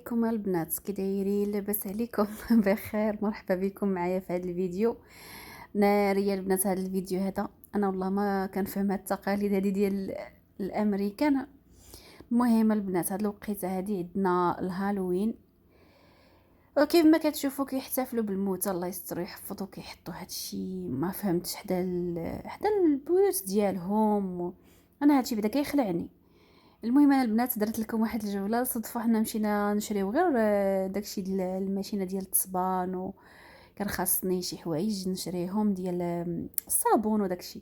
عليكم البنات، كي دايرين؟ لاباس عليكم؟ بخير. مرحبا بكم معايا في هذا الفيديو ناريه البنات. هذا الفيديو هذا انا والله ما كنفهم هاد التقاليد هذه ديال الامريكان. المهم البنات، هاد الوقيته هذه عندنا الهالوين، وكيف ما كتشوفوا كيحتفلوا بالموتى، الله يستر ويحفظوا. كيحطوا هادشي ما فهمتش حدا البيوت ديالهم انا هادشي بدا كيخلعني. المهم انا البنات درت لكم واحد الجوله صدفه، حنا مشينا نشريو غير داكشي ديال الماشينه ديال التصبان، وكان خاصني شي حوايج نشريهم ديال الصابون وداكشي،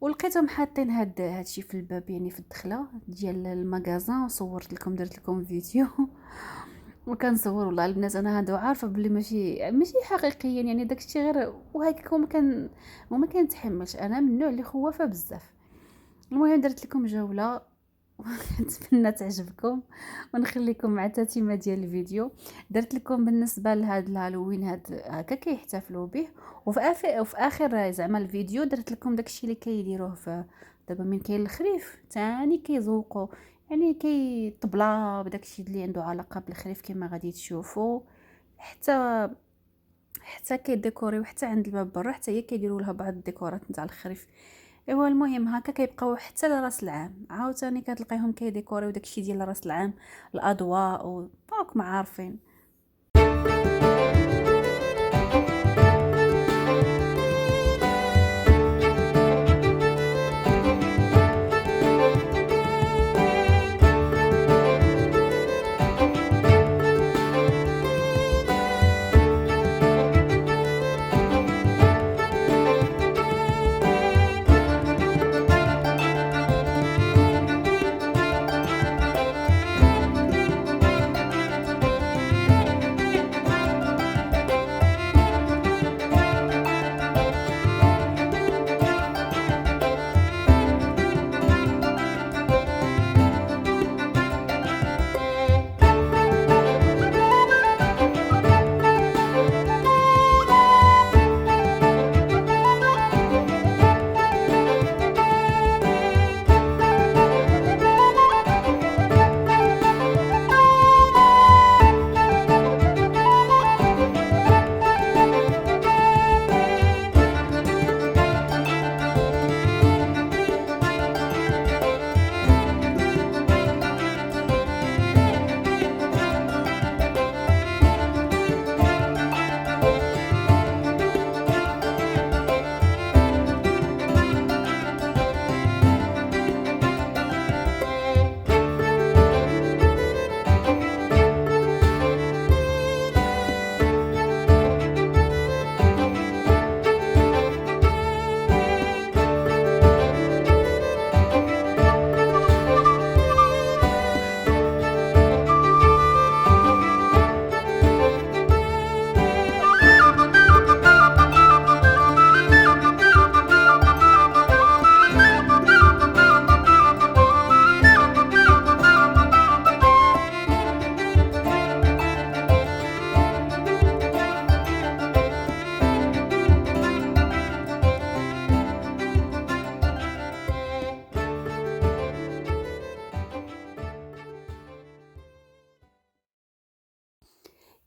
ولقيتهم حاطين هادشي في الباب، يعني في الدخله ديال المغازان. صورت لكم، درت لكم فيديو وكنصور. والله البنات انا هادو عارفه بلي ماشي حقيقيا، يعني داكشي غير وهكاك، وما كنتحملش. انا من النوع اللي خوافه بزاف. المهم درت لكم جوله نتمنى تعجبكم، ونخليكم مع تتمه ديال الفيديو. درت لكم بالنسبه لهذا الهالوين هاد هكا كيحتفلوا به، وفي اخر زعما الفيديو درت لكم داكشي اللي كيديروه في دابا من كاين الخريف تاني كيزوقوا، يعني كيطبلا بداكشي اللي عنده علاقه بالخريف كما غادي تشوفوا. حتى كيديكوريو حتى عند الباب برا، حتى هي كيديروا لها بعض الديكورات نتاع الخريف. ايوا المهم هكا كيبقاو حتى لراس العام، عاوتاني كتلقيهم كيديكوريو داكشي ديال راس العام، الاضواء راكم عارفين.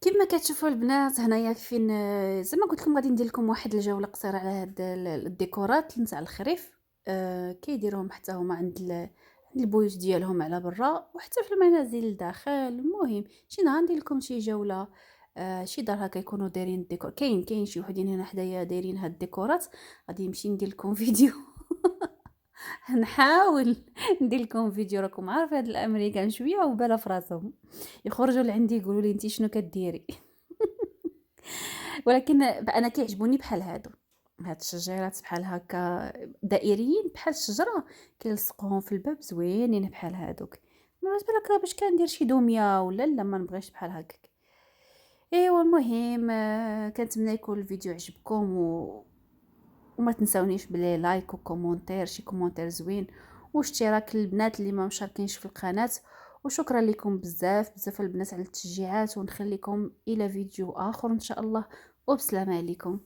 كما كتشوفوا البنات هنايا فين، زعما قلت لكم غادي ندير لكم واحد الجوله قصيره على هاد الديكورات نتاع الخريف. كيديروهم حتى هما عند البيوت ديالهم على برا، وحتى في المنازل الداخل. المهم شي نهار ندير لكم شي جوله، شي دار هكا يكونوا دايرين الديكور. كاين شي وحدين هنا حدايا دايرين هاد الديكورات، غادي نمشي ندير لكم فيديو. نحاول ندير لكم فيديو. راكم عارفه هاد الامريكان شويه وباله في راسهم، يخرجوا لعندي يقولوا لي انت شنو كديري. ولكن انا كيعجبوني بحال هاد الشجيرات بحال هكا دائريين بحال الشجره، كيلصقوهم في الباب زوينين بحال هادوك. ما بالك باش كندير شي دميه ولا لا، ما نبغيش بحال هكاك. ايوا المهم كنتمنى يكون الفيديو عجبكم، وما تنساونيش بلي لايك وكومونتير، شي كومونتير زوين، واشتراك للبنات اللي ما مشاركينش في القناه. وشكرا لكم بزاف بزاف البنات على التشجيعات، ونخليكم الى فيديو اخر ان شاء الله، وبسلامه عليكم.